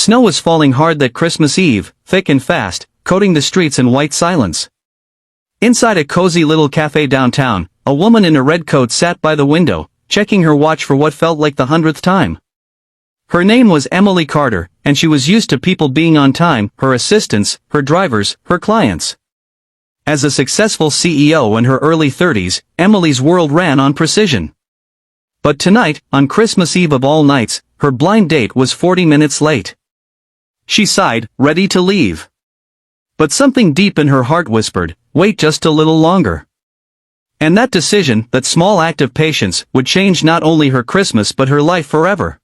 Snow was falling hard that Christmas Eve, thick and fast, coating the streets in white silence. Inside a cozy little cafe downtown, a woman in a red coat sat by the window, checking her watch for what felt like the 100th time. Her name was Emily Carter, and she was used to people being on time, her assistants, her drivers, her clients. As a successful CEO in her early 30s, Emily's world ran on precision. But tonight, on Christmas Eve of all nights, her blind date was 40 minutes late. She sighed, ready to leave. But something deep in her heart whispered, wait just a little longer. And that decision, that small act of patience, would change not only her Christmas but her life forever.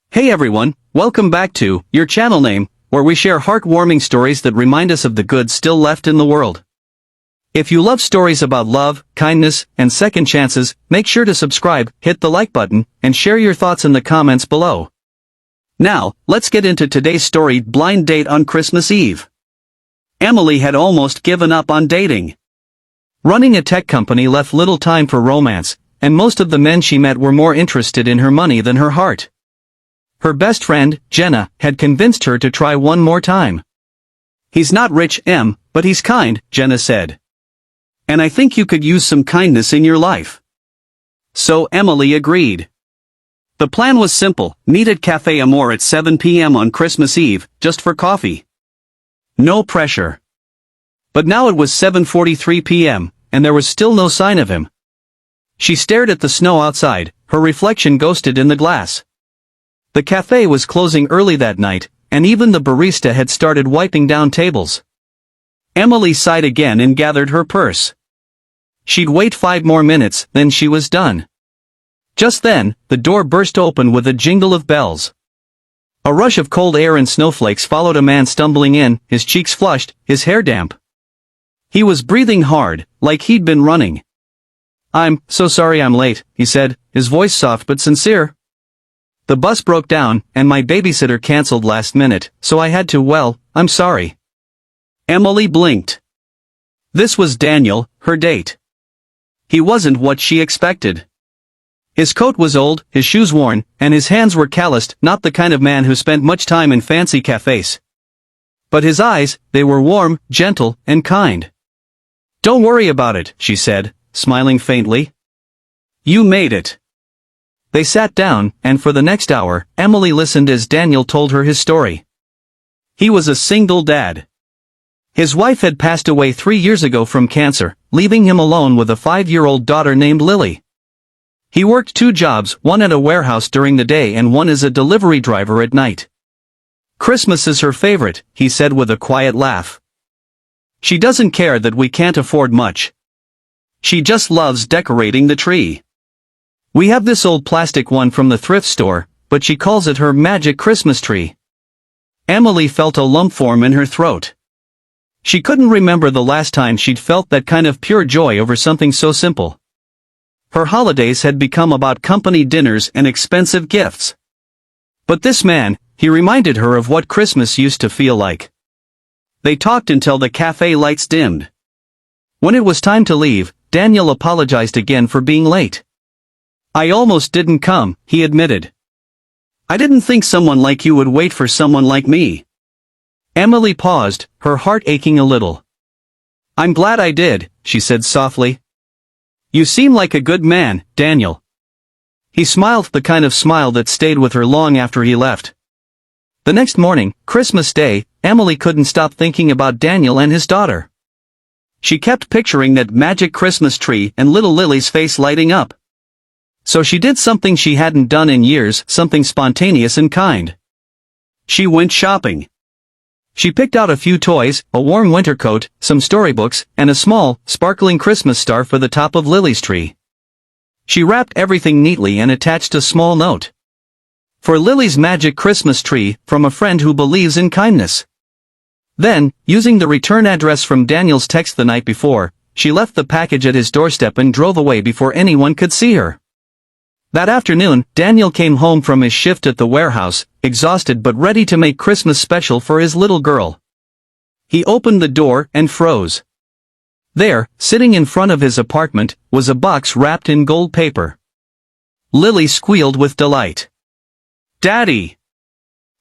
Hey everyone, welcome back to Your Channel Name, where we share heartwarming stories that remind us of the good still left in the world. If you love stories about love, kindness, and second chances, make sure to subscribe, hit the like button, and share your thoughts in the comments below. Now, let's get into today's story, Blind Date on Christmas Eve. Emily had almost given up on dating. Running a tech company left little time for romance, and most of the men she met were more interested in her money than her heart. Her best friend, Jenna, had convinced her to try one more time. He's not rich, Em, but he's kind, Jenna said. And I think you could use some kindness in your life. So Emily agreed. The plan was simple, meet at Café Amor at 7 p.m. on Christmas Eve, just for coffee. No pressure. But now it was 7:43 p.m., and there was still no sign of him. She stared at the snow outside, her reflection ghosted in the glass. The cafe was closing early that night, and even the barista had started wiping down tables. Emily sighed again and gathered her purse. She'd wait 5 more minutes, then she was done. Just then, the door burst open with a jingle of bells. A rush of cold air and snowflakes followed a man stumbling in, his cheeks flushed, his hair damp. He was breathing hard, like he'd been running. "I'm so sorry I'm late," he said, his voice soft but sincere. "The bus broke down, and my babysitter canceled last minute, so I had to, well, I'm sorry." Emily blinked. This was Daniel, her date. He wasn't what she expected. His coat was old, his shoes worn, and his hands were calloused, not the kind of man who spent much time in fancy cafes. But his eyes, they were warm, gentle, and kind. "Don't worry about it," she said, smiling faintly. "You made it." They sat down, and for the next hour, Emily listened as Daniel told her his story. He was a single dad. His wife had passed away 3 years ago from cancer, leaving him alone with a 5-year-old daughter named Lily. He worked 2 jobs, one at a warehouse during the day and one as a delivery driver at night. "Christmas is her favorite," he said with a quiet laugh. "She doesn't care that we can't afford much. She just loves decorating the tree. We have this old plastic one from the thrift store, but she calls it her magic Christmas tree." Emily felt a lump form in her throat. She couldn't remember the last time she'd felt that kind of pure joy over something so simple. Her holidays had become about company dinners and expensive gifts. But this man, he reminded her of what Christmas used to feel like. They talked until the cafe lights dimmed. When it was time to leave, Daniel apologized again for being late. "I almost didn't come," he admitted. "I didn't think someone like you would wait for someone like me." Emily paused, her heart aching a little. "I'm glad I did," she said softly. "You seem like a good man, Daniel." He smiled, the kind of smile that stayed with her long after he left. The next morning, Christmas Day, Emily couldn't stop thinking about Daniel and his daughter. She kept picturing that magic Christmas tree and little Lily's face lighting up. So she did something she hadn't done in years, something spontaneous and kind. She went shopping. She picked out a few toys, a warm winter coat, some storybooks, and a small, sparkling Christmas star for the top of Lily's tree. She wrapped everything neatly and attached a small note. "For Lily's magic Christmas tree, from a friend who believes in kindness." Then, using the return address from Daniel's text the night before, she left the package at his doorstep and drove away before anyone could see her. That afternoon, Daniel came home from his shift at the warehouse, exhausted but ready to make Christmas special for his little girl. He opened the door and froze. There, sitting in front of his apartment, was a box wrapped in gold paper. Lily squealed with delight. "Daddy!"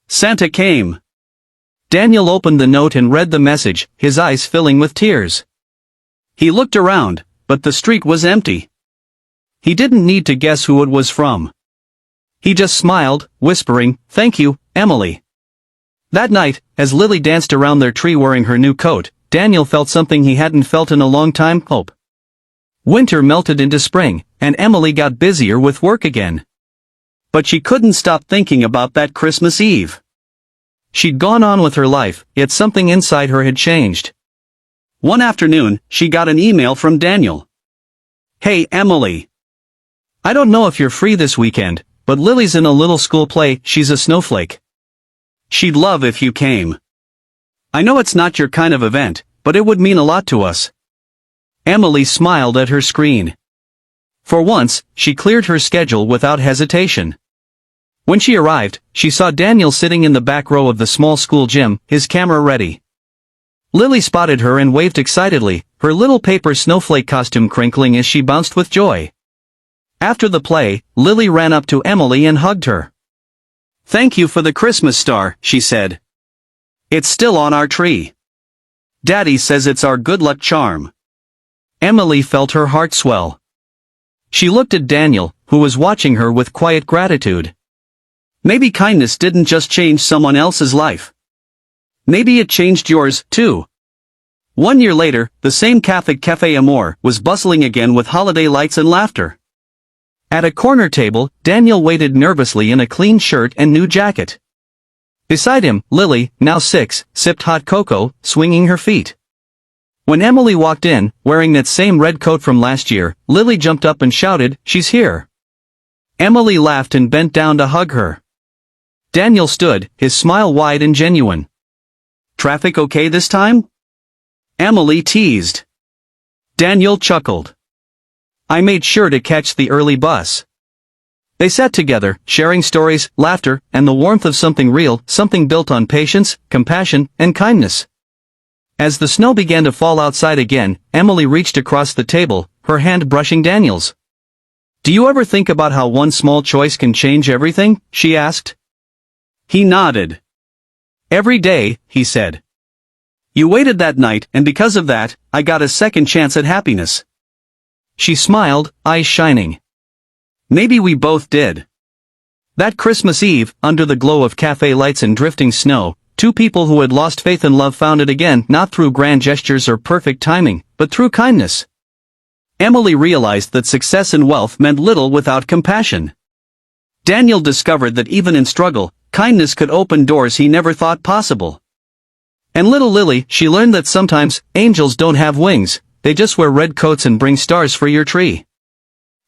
Santa came. Daniel opened the note and read the message, his eyes filling with tears. He looked around, but the street was empty. He didn't need to guess who it was from. He just smiled, whispering, "Thank you, Emily." That night, as Lily danced around their tree wearing her new coat, Daniel felt something he hadn't felt in a long time: hope. Winter melted into spring, and Emily got busier with work again. But she couldn't stop thinking about that Christmas Eve. She'd gone on with her life, yet something inside her had changed. One afternoon, she got an email from Daniel. "Hey Emily. I don't know if you're free this weekend, but Lily's in a little school play, she's a snowflake. She'd love if you came. I know it's not your kind of event, but it would mean a lot to us." Emily smiled at her screen. For once, she cleared her schedule without hesitation. When she arrived, she saw Daniel sitting in the back row of the small school gym, his camera ready. Lily spotted her and waved excitedly, her little paper snowflake costume crinkling as she bounced with joy. After the play, Lily ran up to Emily and hugged her. "Thank you for the Christmas star," she said. "It's still on our tree. Daddy says it's our good luck charm." Emily felt her heart swell. She looked at Daniel, who was watching her with quiet gratitude. Maybe kindness didn't just change someone else's life. Maybe it changed yours, too. 1 year later, the same Café Amor was bustling again with holiday lights and laughter. At a corner table, Daniel waited nervously in a clean shirt and new jacket. Beside him, Lily, now 6, sipped hot cocoa, swinging her feet. When Emily walked in, wearing that same red coat from last year, Lily jumped up and shouted, "She's here." Emily laughed and bent down to hug her. Daniel stood, his smile wide and genuine. "Traffic okay this time?" Emily teased. Daniel chuckled. "I made sure to catch the early bus." They sat together, sharing stories, laughter, and the warmth of something real, something built on patience, compassion, and kindness. As the snow began to fall outside again, Emily reached across the table, her hand brushing Daniel's. "Do you ever think about how one small choice can change everything?" she asked. He nodded. "Every day," he said. "You waited that night, and because of that, I got a second chance at happiness." She smiled, eyes shining. "Maybe we both did." That Christmas Eve, under the glow of cafe lights and drifting snow, two people who had lost faith in love found it again, not through grand gestures or perfect timing, but through kindness. Emily realized that success and wealth meant little without compassion. Daniel discovered that even in struggle, kindness could open doors he never thought possible. And little Lily, she learned that sometimes, angels don't have wings, they just wear red coats and bring stars for your tree.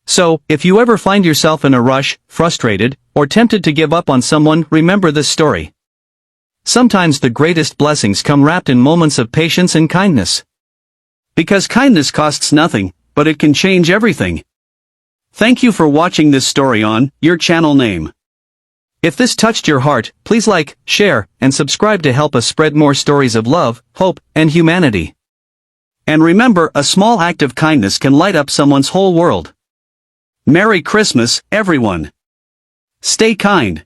So, if you ever find yourself in a rush, frustrated, or tempted to give up on someone, remember this story. Sometimes the greatest blessings come wrapped in moments of patience and kindness. Because kindness costs nothing, but it can change everything. Thank you for watching this story on your channel name. If this touched your heart, please like, share, and subscribe to help us spread more stories of love, hope, and humanity. And remember, a small act of kindness can light up someone's whole world. Merry Christmas, everyone. Stay kind.